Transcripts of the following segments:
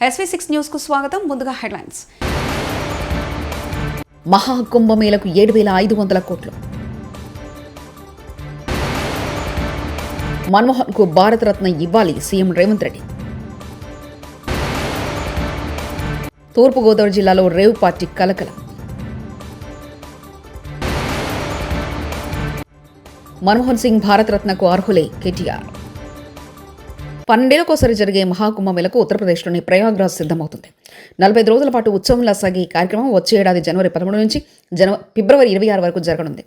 SV6 news కు స్వాగతం. ముందుగా హెడ్లైన్స్. మహాకుంభమేళకు 7,500 కోట్లు. మన్మోహన్ కు భారతరత్న ఇవ్వాలి సీఎం రేవంత్ రెడ్డి. తూర్పుగోదావరి జిల్లాలో రేవ్ పార్టీ కలకలం. మన్మోహన్ సింగ్ భారతరత్నకు అర్హులే కేటీఆర్. 12 ఏళ్లకోసారి జరిగే మహాకుంభమేళకు ఉత్తరప్రదేశ్లోని ప్రయాగ్రాజ్ సిద్ధమవుతుంది. 45 రోజుల పాటు ఉత్సవంలా సాగే ఈ కార్యక్రమం వచ్చే ఏడాది జనవరి 13 నుంచి ఫిబ్రవరి 26 వరకు జరగనుంది.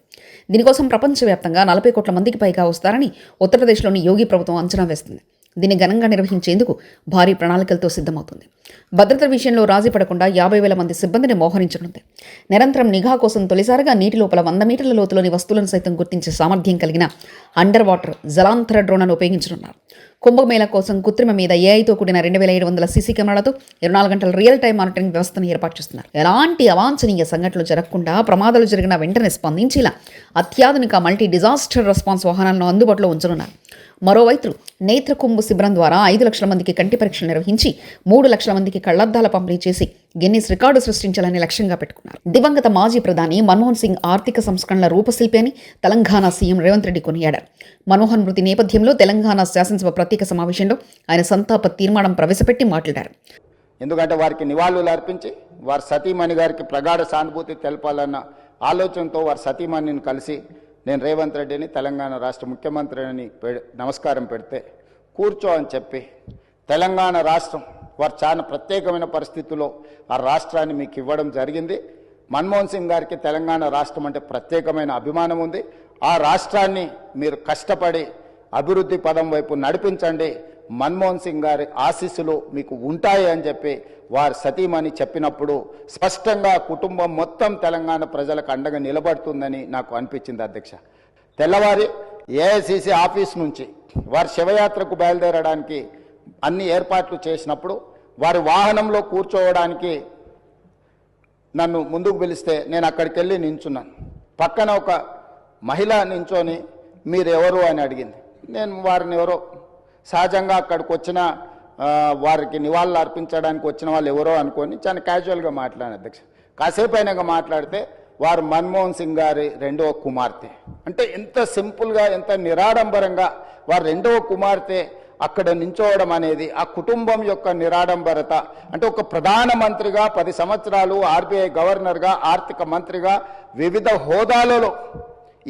దీనికోసం ప్రపంచవ్యాప్తంగా 40 కోట్ల మందికి పైగా వస్తారని ఉత్తరప్రదేశ్లోని యోగి ప్రభుత్వం అంచనా వేస్తుంది. దీన్ని ఘనంగా నిర్వహించేందుకు భారీ ప్రణాళికలతో సిద్ధమవుతుంది. భద్రత విషయంలో రాజీ పడకుండా 50,000 మంది సిబ్బందిని మోహరించనుంది. నిరంతరం నిఘా కోసం తొలిసారిగా నీటి లోపల 100 మీటర్ల లోతులోని వస్తువులను సైతం గుర్తించే సామర్థ్యం కలిగిన అండర్ వాటర్ జలాంతర డ్రోన్లను ఉపయోగించనున్నారు. కుంభమేళ కోసం కృత్రిమ మీద ఏఐతో కూడిన 2,700 సీసీ కెమెరాలతో 24 గంటల రియల్ టైం మానిటరింగ్ వ్యవస్థను ఏర్పాటు చేస్తున్నారు. ఎలాంటి అవాంఛనీయ సంఘటనలు జరగకుండా ప్రమాదాలు జరిగిన వెంటనే స్పందించేలా అత్యాధునిక మల్టీ డిజాస్టర్ రెస్పాన్స్ వాహనాలను అందుబాటులో ఉంచనున్నారు. మరోవైపు నేత్రకుంభ శిబిరం ద్వారా 5 లక్షల మందికి కంటి పరీక్షలు నిర్వహించి 3 లక్షల మందికి కళ్లద్దాల పంపిణీ చేసి గిన్నిస్ రికార్డు సృష్టించాలని లక్ష్యంగా పెట్టుకున్నారు. దివంగత మాజీ ప్రధాని మన్మోహన్ సింగ్ ఆర్థిక సంస్కరణల రూపశిల్పి అని తెలంగాణ సీఎం రేవంత్ రెడ్డి కొనియాడారు. మన్మోహన్ మృతి నేపథ్యంలో తెలంగాణ శాసనసభ ప్రత్యేక సమావేశంలో ఆయన సంతాప తీర్మానం ప్రవేశపెట్టి మాట్లాడారు. ఎందుకంటే వారికి నివాళులు అర్పించి వారి సతీమణి గారికి ప్రగాఢ సానుభూతి తెలపాలన్న ఆలోచనతో వారి సతీమణిని కలిసి నేను రేవంత్ రెడ్డిని తెలంగాణ రాష్ట్ర ముఖ్యమంత్రిని నమస్కారం పెడితే కూర్చో అని చెప్పి తెలంగాణ రాష్ట్రం వారు చాలా ప్రత్యేకమైన పరిస్థితుల్లో ఆ రాష్ట్రాన్ని మీకు ఇవ్వడం జరిగింది. మన్మోహన్ సింగ్ గారికి తెలంగాణ రాష్ట్రం అంటే ప్రత్యేకమైన అభిమానం ఉంది. ఆ రాష్ట్రాన్ని మీరు కష్టపడి అభివృద్ధి పదం వైపు నడిపించండి, మన్మోహన్ సింగ్ గారి ఆశీస్సులు మీకు ఉంటాయి అని చెప్పి వారి సతీమణి చెప్పినప్పుడు స్పష్టంగా కుటుంబం మొత్తం తెలంగాణ ప్రజలకు అండగా నిలబడుతుందని నాకు అనిపించింది. అధ్యక్ష, తెల్లవారి ఏఐసిసి ఆఫీస్ నుంచి వారి శివయాత్రకు బయలుదేరడానికి అన్ని ఏర్పాట్లు చేసినప్పుడు వారి వాహనంలో కూర్చోవడానికి నన్ను ముందుకు పిలిస్తే నేను అక్కడికి వెళ్ళి నించున్నాను. పక్కన ఒక మహిళ నించొని మీరెవరు అని అడిగింది. నేను వారిని ఎవరో సహజంగా అక్కడికి వచ్చిన వారికి నివాళులు అర్పించడానికి వచ్చిన వాళ్ళు ఎవరో అనుకొని చాలా క్యాజువల్గా మాట్లాడాను. అధ్యక్ష, కాసేపు అయినాక మాట్లాడితే వారు మన్మోహన్ సింగ్ గారి 2వ కుమార్తె అంటే ఎంత సింపుల్గా ఎంత నిరాడంబరంగా వారి 2వ కుమార్తె అక్కడ నించోవడం అనేది ఆ కుటుంబం యొక్క నిరాడంబరత. అంటే ఒక ప్రధానమంత్రిగా 10 సంవత్సరాలు ఆర్బీఐ గవర్నర్గా ఆర్థిక మంత్రిగా వివిధ హోదాలలో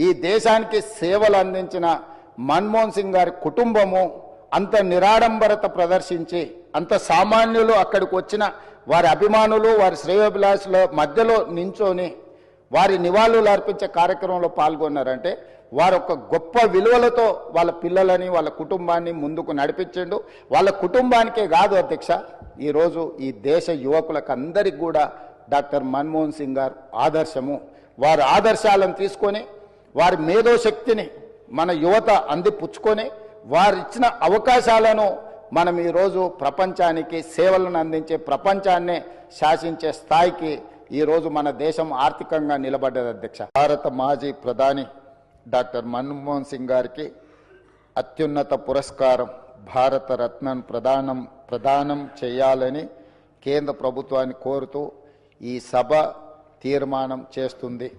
ఈ దేశానికి సేవలు అందించిన మన్మోహన్ సింగ్ గారి కుటుంబము అంత నిరాడంబరత ప్రదర్శించి అంత సామాన్యులు అక్కడికి వచ్చిన వారి అభిమానులు వారి శ్రేయోభిలాషుల మధ్యలో నించొని వారి నివాళులు అర్పించే కార్యక్రమంలో పాల్గొన్నారంటే వారు ఒక గొప్ప విలువలతో వాళ్ళ పిల్లలని వాళ్ళ కుటుంబాన్ని ముందుకు నడిపించండు. వాళ్ళ కుటుంబానికే కాదు అధ్యక్ష, ఈరోజు ఈ దేశ యువకులకు అందరికీ కూడా డాక్టర్ మన్మోహన్ సింగ్ గారు ఆదర్శము. వారి ఆదర్శాలను తీసుకొని వారి మేధోశక్తిని మన యువత అందిపుచ్చుకొని వారు ఇచ్చిన అవకాశాలను మనం ఈరోజు ప్రపంచానికి సేవలను అందించే ప్రపంచాన్నే శాసించే స్థాయికి ఈరోజు మన దేశం ఆర్థికంగా నిలబడ్డది. అధ్యక్ష, భారత మాజీ ప్రధాని డాక్టర్ మన్మోహన్ సింగ్ గారికి అత్యున్నత పురస్కారం భారత రత్నను ప్రదానం చేయాలని కేంద్ర ప్రభుత్వాన్ని కోరుతూ ఈ సభ తీర్మానం చేస్తుంది.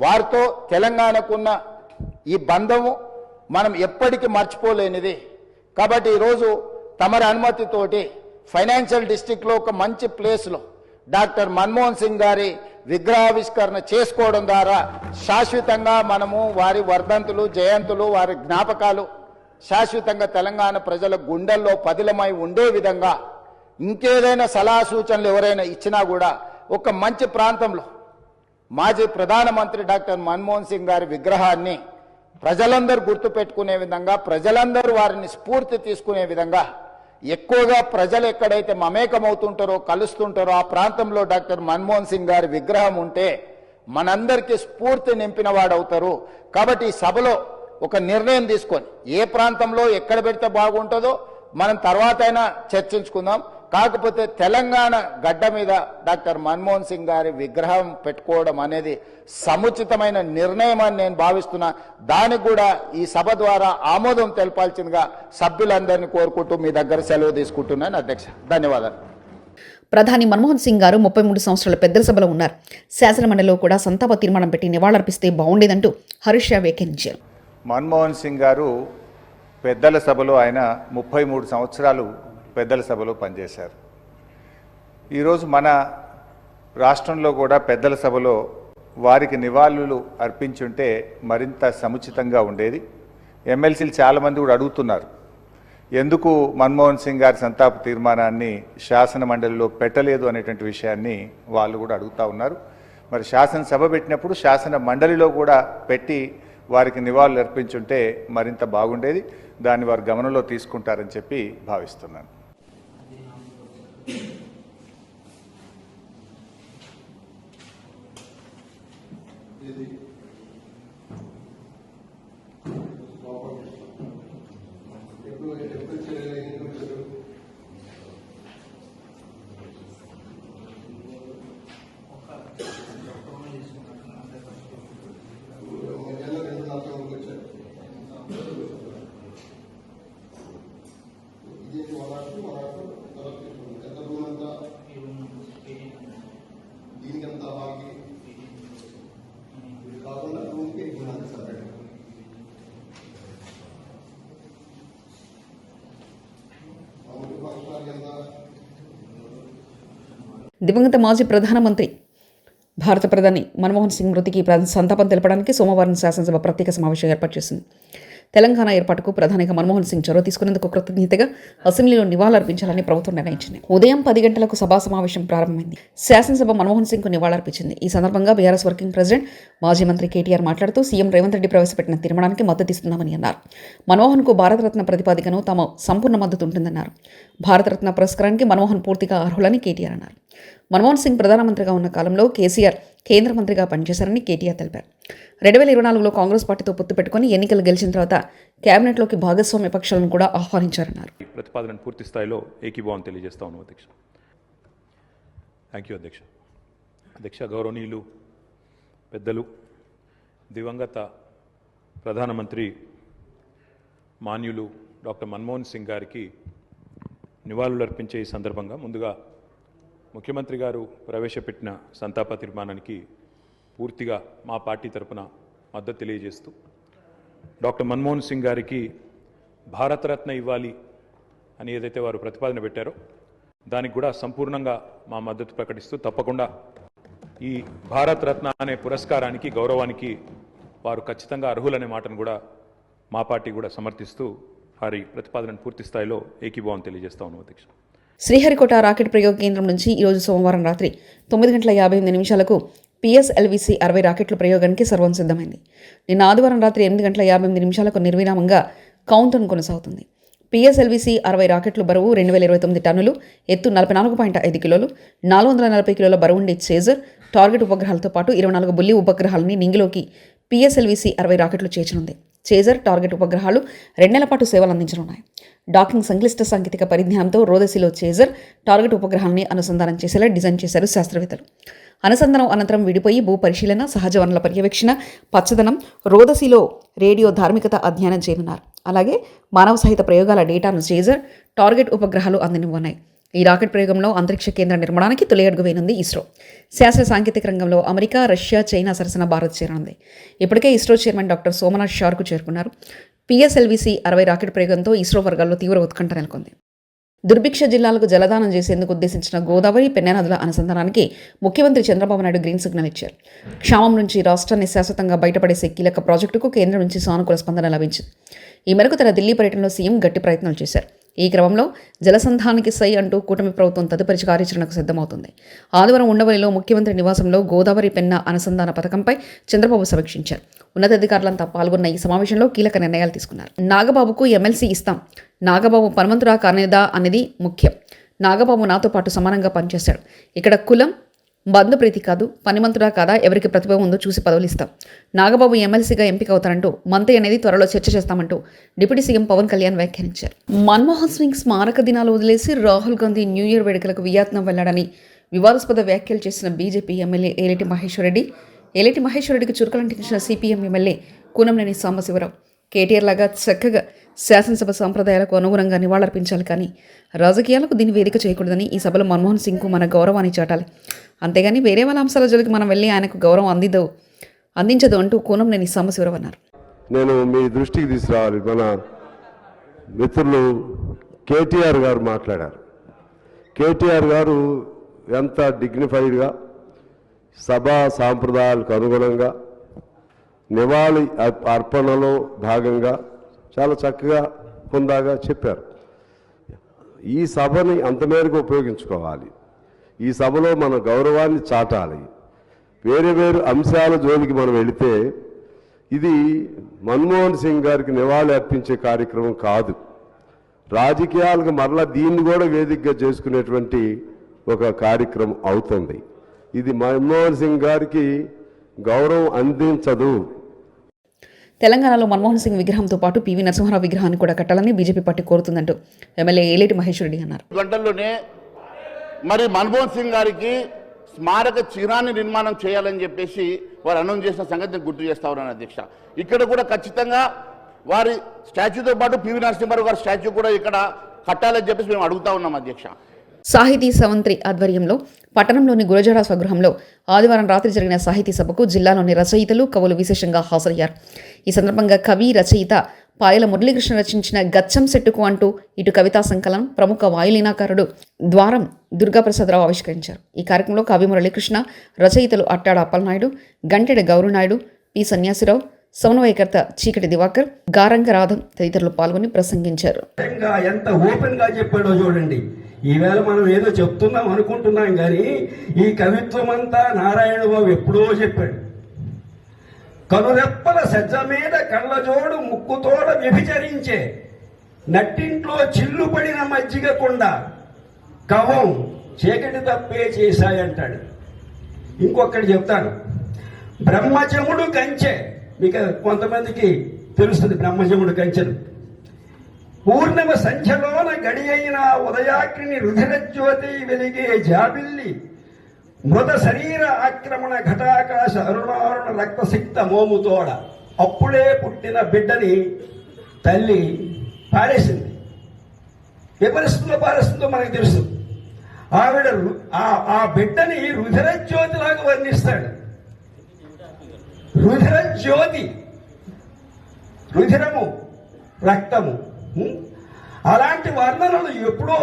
వారితో తెలంగాణకున్న ఈ బంధము మనం ఎప్పటికీ మర్చిపోలేనిది. కాబట్టి ఈరోజు తమరి అనుమతితోటి ఫైనాన్షియల్ డిస్ట్రిక్ట్లో ఒక మంచి ప్లేస్లో డాక్టర్ మన్మోహన్ సింగ్ గారి విగ్రహావిష్కరణ చేసుకోవడం ద్వారా శాశ్వతంగా మనము వారి వర్ధంతులు జయంతులు వారి జ్ఞాపకాలు శాశ్వతంగా తెలంగాణ ప్రజల గుండెల్లో పదిలమై ఉండే విధంగా ఇంకేదైనా సలహా సూచనలు ఎవరైనా ఇచ్చినా కూడా ఒక మంచి ప్రాంతంలో మాజీ ప్రధానమంత్రి డాక్టర్ మన్మోహన్ సింగ్ గారి విగ్రహాన్ని ప్రజలందరూ గుర్తుపెట్టుకునే విధంగా ప్రజలందరూ వారిని స్ఫూర్తి తీసుకునే విధంగా ఎక్కువగా ప్రజలు ఎక్కడైతే మమేకమవుతుంటారో కలుస్తుంటారో ఆ ప్రాంతంలో డాక్టర్ మన్మోహన్ సింగ్ గారి విగ్రహం ఉంటే మనందరికీ స్ఫూర్తి నింపిన వాడవుతారు. కాబట్టి ఈ సభలో ఒక నిర్ణయం తీసుకొని ఏ ప్రాంతంలో ఎక్కడ పెడితే బాగుంటుందో మనం తర్వాత అయినా చర్చించుకుందాం. కాకపోతే తెలంగాణ గడ్డ మీద డాక్టర్ మన్మోహన్ సింగ్ గారి విగ్రహం పెట్టుకోవడం అనేది సముచితమైన నిర్ణయం అని నేను భావిస్తున్నా. దానికి కూడా ఈ సభ ద్వారా ఆమోదం తెలపాల్సిందిగా సభ్యులందరినీ కోరుకుంటూ మీ దగ్గర సెలవు తీసుకుంటున్నాను అధ్యక్ష. ధన్యవాదాలు. ప్రధాని మన్మోహన్ సింగ్ గారు 33 సంవత్సరాల పెద్దల సభలో ఉన్నారు. శాసనమండలిలో కూడా సంతాప తీర్మానం పెట్టి నివాళులర్పిస్తే బాగుండేదంటూ హరీష్ రావు వ్యాఖ్యానించారు. మన్మోహన్ సింగ్ గారు పెద్దల సభలో ఆయన 33 సంవత్సరాలు పెద్దల సభలో పనిచేశారు. ఈరోజు మన రాష్ట్రంలో కూడా పెద్దల సభలో వారికి నివాళులు అర్పించుంటే మరింత సముచితంగా ఉండేది. ఎమ్మెల్సీలు చాలామంది కూడా అడుగుతున్నారు, ఎందుకు మన్మోహన్ సింగ్ గారి సంతాప తీర్మానాన్ని శాసన మండలిలో పెట్టలేదు అనేటువంటి విషయాన్ని వాళ్ళు కూడా అడుగుతూ ఉన్నారు. మరి శాసనసభ పెట్టినప్పుడు శాసన మండలిలో కూడా పెట్టి వారికి నివాళులు అర్పించుంటే మరింత బాగుండేది. దాన్ని వారు గమనంలో తీసుకుంటారని చెప్పి భావిస్తున్నాను. దివంగత మాజీ ప్రధానమంత్రి భారత ప్రధాని మన్మోహన్ సింగ్ మృతికి సంతాపం తెలపడానికి సోమవారం శాసనసభ ప్రత్యేక సమావేశం ఏర్పాటు చేసింది. తెలంగాణ ఏర్పాటుకు ప్రధానిగా మన్మోహన్ సింగ్ చొరవ తీసుకునేందుకు కృతజ్ఞతగా అసెంబ్లీలో నివాళులర్పించాలని ప్రభుత్వం నిర్ణయించింది. ఉదయం 10 గంటలకు సభా సమావేశం ప్రారంభమైంది. శాసనసభ మన్మోహన్ సింగ్కు నివాళులర్పించింది. ఈ సందర్భంగా బీఆర్ఎస్ వర్కింగ్ ప్రెసిడెంట్ మాజీ మంత్రి కేటీఆర్ మాట్లాడుతూ సీఎం రేవంత్ రెడ్డి ప్రవేశపెట్టిన తీర్మానానికి మద్దతిస్తున్నామని అన్నారు. మన్మోహన్కు భారతరత్న ప్రతిపాదికను తమ సంపూర్ణ మద్దతు ఉంటుందన్నారు. భారతరత్న పురస్కారానికి మన్మోహన్ పూర్తిగా అర్హులని కేటీఆర్ అన్నారు. మన్మోహన్ సింగ్ ప్రధానమంత్రిగా ఉన్న కాలంలో కేసీఆర్ కేంద్ర మంత్రిగా పనిచేశారని కేటీఆర్ తెలిపారు. 2024లో కాంగ్రెస్ పార్టీతో పొత్తు పెట్టుకుని ఎన్నికలు గెలిచిన తర్వాత కేబినెట్లోకి భాగస్వామ్య పక్షాలను కూడా ఆహ్వానించారన్నారు. ప్రతిపాదన పూర్తి స్థాయిలో ఏకీభావం తెలియజేస్తా ఉన్నాం అధ్యక్ష. థ్యాంక్ యూ అధ్యక్ష. అధ్యక్ష, గౌరవనీయులు పెద్దలు దివంగత ప్రధానమంత్రి మాన్యులు డాక్టర్ మన్మోహన్ సింగ్ గారికి నివాళులర్పించే ఈ సందర్భంగా ముందుగా ముఖ్యమంత్రి గారు ప్రవేశపెట్టిన సంతాప తీర్మానానికి పూర్తిగా మా పార్టీ తరపున మద్దతు తెలియజేస్తూ డాక్టర్ మన్మోహన్ సింగ్ గారికి భారతరత్న ఇవ్వాలి అని ఏదైతే వారు ప్రతిపాదన పెట్టారో దానికి కూడా సంపూర్ణంగా మా మద్దతు ప్రకటిస్తూ తప్పకుండా ఈ భారతరత్న అనే పురస్కారానికి గౌరవానికి వారు ఖచ్చితంగా అర్హులనే మాటను కూడా మా పార్టీ కూడా సమర్థిస్తూ వారి ప్రతిపాదనను పూర్తి స్థాయిలో ఏకీభావం తెలియజేస్తా ఉన్నాం అధ్యక్ష. శ్రీహరికోట రాకెట్ ప్రయోగ కేంద్రం నుంచి ఈరోజు సోమవారం రాత్రి 9:58 పిఎస్ఎల్విసి 60 రాకెట్ల ప్రయోగానికి సర్వం సిద్ధమైంది. నిన్న ఆదివారం రాత్రి 8:58 నిర్విరామంగా కౌంటౌన్ కొనసాగుతుంది. పిఎస్ఎల్విసి 60 రాకెట్లు బరువు 2029 టన్నులు, ఎత్తు 44.5 కిలోలు, 440 కిలోల బరువుండే చేజర్, టార్గెట్ ఉపగ్రహాలతో పాటు 24 బుల్లి ఉపగ్రహాలని నింగిలోకి పిఎస్ఎల్విసి 60 రాకెట్లు చేర్చనుంది. చేజర్, టార్గెట్ ఉపగ్రహాలు 2 నెలల పాటు సేవలు అందించనున్నాయి. డాకింగ్ సంక్లిష్ట సాంకేతిక పరిజ్ఞానంతో రోదసిలో చేజర్, టార్గెట్ ఉపగ్రహాలని అనుసంధానం చేసేలా డిజైన్ చేశారు శాస్త్రవేత్తలు. అనుసంధానం అనంతరం విడిపోయి భూ పరిశీలన, సహజ వనరుల పర్యవేక్షణ, పచ్చదనం, రోదసిలో రేడియో ధార్మికత అధ్యయనం చేయనున్నారు. అలాగే మానవ సహిత ప్రయోగాల డేటాను చేజర్, టార్గెట్ ఉపగ్రహాలు అందినివ్వనున్నాయి. ఈ రాకెట్ ప్రయోగంలో అంతరిక్ష కేంద్ర నిర్మాణానికి తొలి అడుగు వేయనుంది ఇస్రో. శాస్త్ర సాంకేతిక రంగంలో అమెరికా, రష్యా, చైనా సరసన భారత్ చేరనుంది. ఇప్పటికే ఇస్రో చైర్మన్ డాక్టర్ సోమనాథ్ షార్కు చేరుకున్నారు. పిఎస్ఎల్విసి 60 రాకెట్ ప్రయోగంతో ఇస్రో వర్గాల్లో తీవ్ర ఉత్కంఠ నెలకొంది. దుర్భిక్ష జిల్లాలకు జలదానం చేసేందుకు ఉద్దేశించిన గోదావరి, పెన్నా నదుల అనుసంధానానికి ముఖ్యమంత్రి చంద్రబాబు నాయుడు గ్రీన్ సిగ్నల్ ఇచ్చారు. క్షామం నుంచి రాష్ట్రాన్ని శాశ్వతంగా బయటపడేసే కీలక ప్రాజెక్టుకు కేంద్రం నుంచి సానుకూల స్పందన లభించింది. ఈ మేరకు తన ఢిల్లీ పర్యటనలో సీఎం గట్టి ప్రయత్నాలు చేశారు. ఈ క్రమంలో జలసంధానానికి సై అంటూ కూటమి ప్రభుత్వం తదుపరి కార్యాచరణకు సిద్ధమవుతుంది. ఆదివారం ఉండవల్లిలో ముఖ్యమంత్రి నివాసంలో గోదావరి, పెన్నా అనుసంధాన పథకంపై చంద్రబాబు సమీక్షించారు. ఉన్నతాధికారులంతా పాల్గొన్న ఈ సమావేశంలో కీలక నిర్ణయాలు తీసుకున్నారు. నాగబాబుకు ఎమ్మెల్సీ ఇస్తాం, నాగబాబు పరమంతురా కానేదా అనేది ముఖ్యం. నాగబాబు నాతో పాటు సమానంగా పనిచేశాడు. ఇక్కడ కులం, బంధుప్రీతి కాదు, పనిమంతుడా కాదా, ఎవరికి ప్రతిభ ఉందో చూసి పదవులు ఇస్తాం. నాగబాబు ఎమ్మెల్సీగా ఎంపిక అవుతారంటూ, మంత్రి అనేది త్వరలో చర్చ చేస్తామంటూ డిప్యూటీ సీఎం పవన్ కళ్యాణ్ వ్యాఖ్యానించారు. మన్మోహన్ సింగ్ స్మారక దినాలు వదిలేసి రాహుల్ గాంధీ న్యూ ఇయర్ వేడుకలకు వియత్నం వెళ్లాడని వివాదాస్పద వ్యాఖ్యలు చేసిన బీజేపీ ఎమ్మెల్యే ఏలేటి మహేశ్వరరెడ్డికి చురుకలంటించిన సిపిఎం ఎమ్మెల్యే కూనంనేని సాంబశివరావు కేటీఆర్ లాగా చక్కగా శాసనసభ సాంప్రదాయాలకు అనుగుణంగా నివాళులర్పించాలి, కానీ రాజకీయాలకు దీన్ని వేదిక చేయకూడదని ఈ సభలో మన్మోహన్ సింగ్కు మన గౌరవాన్ని చాటాలి, అంతేగాని వేరే వాళ్ళ అంశాల జోలికి మనం వెళ్ళి ఆయనకు గౌరవం అందించదు అంటూ కూనంనేని సాంబశివరావు అన్నారు. నేను మీ దృష్టికి తీసుకురావాలి. మన మిత్రులు కేటీఆర్ గారు మాట్లాడారు. కేటీఆర్ గారు ఎంత డిగ్నిఫైడ్గా సభా సాంప్రదాయాలకు అనుగుణంగా నివాళి అర్పణలో భాగంగా చాలా చక్కగా హుందాగా చెప్పారు. ఈ సభని అంతమేరకు ఉపయోగించుకోవాలి, ఈ సభలో మన గౌరవాన్ని చాటాలి. వేరే వేరే అంశాల జోలికి మనం వెళితే ఇది మన్మోహన్ సింగ్ గారికి నివాళి అర్పించే కార్యక్రమం కాదు. రాజకీయాలకు మరలా దీన్ని కూడా వేదికగా చేసుకునేటువంటి ఒక కార్యక్రమం అవుతుంది. ఇది మన్మోహన్ సింగ్ గారికి గౌరవం అందించదు. తెలంగాణలో మన్మోహన్ సింగ్ విగ్రహంతో పాటు పివి నరసింహారావు విగ్రహాన్ని కూడా కట్టాలని బీజేపీ పార్టీ కోరుతుందంటూ ఎమ్మెల్యే ఏలేటి మహేశ్వరరెడ్డి అన్నారు. గంటల్లోనే మరి మన్మోహన్ సింగ్ గారికి స్మారక చిహ్నాన్ని నిర్మాణం చేయాలని చెప్పేసి వారు అనౌన్స్ చేసిన సంగతిని గుర్తు చేస్తా ఉన్నాను అధ్యక్ష. ఇక్కడ కూడా ఖచ్చితంగా వారి స్టాచ్యూతో పాటు పివి నరసింహారావు గారి స్టాచ్యూ కూడా ఇక్కడ కట్టాలని చెప్పేసి మేము అడుగుతా ఉన్నాం అధ్యక్ష. సాహితీ సవంత్రి ఆధ్వర్యంలో పట్టణంలోని గురజాడ స్వగృహంలో ఆదివారం రాత్రి జరిగిన సాహితీ సభకు జిల్లాలోని రచయితలు, కవులు విశేషంగా హాజరయ్యారు. ఈ సందర్భంగా కవి, రచయిత పాయల మురళీకృష్ణ రచించిన గచ్చం సెట్టుకు అంటూ ఇటు కవితా సంకలనం ప్రముఖ వాయులీనాకారుడు ద్వారం దుర్గాప్రసాదరావు ఆవిష్కరించారు. ఈ కార్యక్రమంలో కవి మురళీకృష్ణ, రచయితలు అట్టాడ అప్పలనాయుడు, గంటెడ గౌరునాయుడు, పి సన్యాసిరావు, సమన్వయకర్త చీకటి దివాకర్, గారంగరాధం తదితరులు పాల్గొని ప్రసంగించారు. ఎంత ఓపెన్ గా చెప్పాడో చూడండి. ఈవేళ మనం ఏదో చెప్తున్నాం అనుకుంటున్నాం, కానీ ఈ కవిత్వం అంతా నారాయణబాబు ఎప్పుడో చెప్పాడు. కనురెప్పల సజ్జ మీద కళ్ళజోడు ముక్కుతోడ వ్యభిచరించే, నట్టింట్లో చిల్లుపడిన మజ్జిగ కొండ కవం చీకటి తప్పే చేశాయంటాడు. ఇంకొకటి చెప్తాను, బ్రహ్మచముడు కంచె, మీకు కొంతమందికి తెలుస్తుంది బ్రహ్మచముడు కంచెను. పూర్ణిమ సంఖ్యలోన గడి అయిన ఉదయాగ్ని రుధిరజ్యోతి వెలిగే జాబిల్లి, మృత శరీర ఆక్రమణ ఘటాకాశ అరుణారుణ రక్తసిక్త మోముతోడ. అప్పుడే పుట్టిన బిడ్డని తల్లి పారేసింది. ఏ పరిస్థితుల్లో పారేస్తుందో మనకు తెలుసు. ఆవిడ ఆ బిడ్డని రుధిరజ్యోతిలాగా వర్ణిస్తాడు. రుధిరజ్యోతి, రుధిరము, రక్తము, అలాంటి వర్ణనలు ఎప్పుడో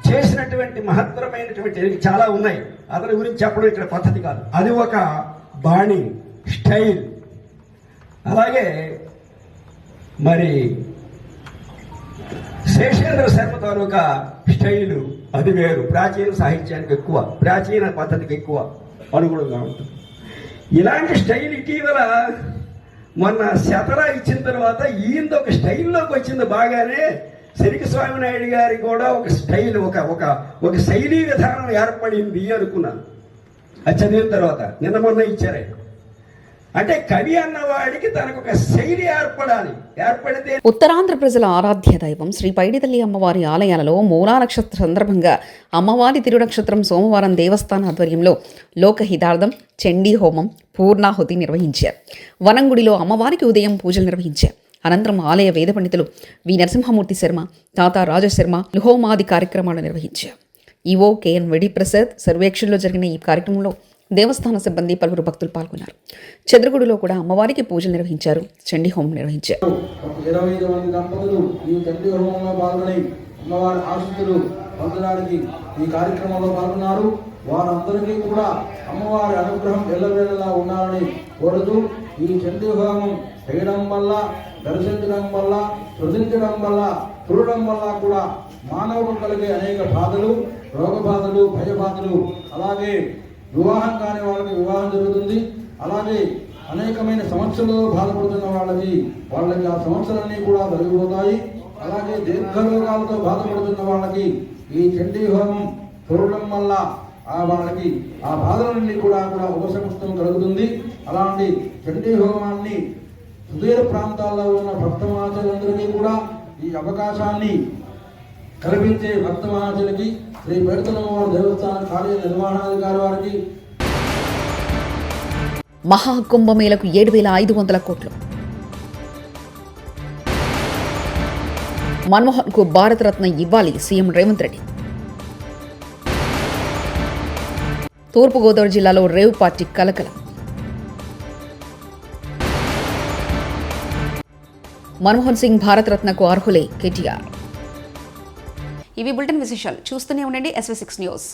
చేసినటువంటి మహత్తరమైనటువంటి చాలా ఉన్నాయి. అతని గురించి చెప్పడం ఇక్కడ పద్ధతి కాదు. అది ఒక బాణి స్టైల్. అలాగే మరి శేషేంద్ర శర్మ తాలూకా స్టైలు అది వేరు. ప్రాచీన సాహిత్యానికి ఎక్కువ, ప్రాచీన పద్ధతికి ఎక్కువ అనుగుణంగా ఉంటుంది. ఇలాంటి స్టైల్ ఇటీవల మొన్న శతరా ఇచ్చిన తర్వాత ఈయనది ఒక స్టైల్లోకి వచ్చింది బాగానే. సిరికి స్వామినాయుడు గారి కూడా ఒక స్టైల్, ఒక శైలీ విధానం ఏర్పడింది అనుకున్నాను. అది చదివిన తర్వాత నిన్న మొన్న ఇచ్చారే. అంటే కవి అన్నవాడికి తనకు ఒక శైలి ఏర్పడితే. ఉత్తరాంధ్ర ప్రజల ఆరాధ్య దైవం శ్రీ పైడితల్లి అమ్మవారి ఆలయాలలో మూలా నక్షత్ర సందర్భంగా అమ్మవారి తిరునక్షత్రం సోమవారం దేవస్థాన ఆధ్వర్యంలో లోకహితార్థం చండీ హోమం, పూర్ణాహుతి నిర్వహించారు. వనంగుడిలో అమ్మవారికి ఉదయం పూజలు నిర్వహించారు. అనంతరం ఆలయ వేద పండితులు వి నరసింహమూర్తి శర్మ, తాత రాజశర్మ హోమాది కార్యక్రమాలు నిర్వహించారు. ఈవో కెఎన్ వెడి ప్రసాద్ సర్వేక్షణలో జరిగిన ఈ కార్యక్రమంలో దేవస్థాన సిబ్బంది, పలువురు భక్తులు పాల్గొన్నారు. చంద్రగుడిలో కూడా అమ్మవారికి పూజలు నిర్వహించారు, చండీ హోమం నిర్వహించారు. 25 మంది దంపతులు ఈ చండీ హోమంలో పాల్గొని అమ్మవారి ఆశీస్సులు పొందడానికి ఈ కార్యక్రమంలో పాల్గొన్నారు. వారందరికీ కూడా అమ్మవారి అనుగ్రహం ఎల్లవేళలా ఉండాలని కోరుతూ ఈ చండీ హోమం చేయడం వల్ల, దర్శించడం వల్ల, శృతించడం వల్ల, చూడడం వల్ల కూడా మానవుడు కలిగే అనేక బాధలు, రోగ బాధలు, భయ బాధలు, అలాగే వివాహం కాని వాళ్ళకి వివాహం జరుగుతుంది. అలాగే అనేకమైన సమస్యలు బాధపడుతున్న వాళ్ళకి ఆ సమస్యలన్నీ కూడా తొలగిపోతాయి. అలాగే దీర్ఘరోగాలతో బాధపడుతున్న వాళ్ళకి ఈ చండీ హోమం చూడడం వల్ల వాళ్ళకి ఆ బాధల నుండి కూడా ఉపశమనం కలుగుతుంది. అలాంటి చండీ హోమాన్ని సుదూర ప్రాంతాల్లో ఉన్న భక్త మహాశయులందరికీ కూడా ఈ అవకాశాన్ని కల్పించే భక్త మహాశయులకి శ్రీ పేరుతలమ్మవారి దేవస్థానం కార్యనిర్వహణాధికారి వారికి మహాకుంభమేళకు 7,500 కోట్లు. మన్మోహన్కు భారతరత్న ఇవ్వాలి సీఎం రేవంత్ రెడ్డి. తూర్పుగోదావరి జిల్లాలో రేవ్ పార్టీ కలకలం. మన్మోహన్ సింగ్ భారతరత్నకు అర్హులే కేటీఆర్. ఇవి బులెటిన్ విశేషాలు. చూస్తూనే ఉండండి SV6 న్యూస్.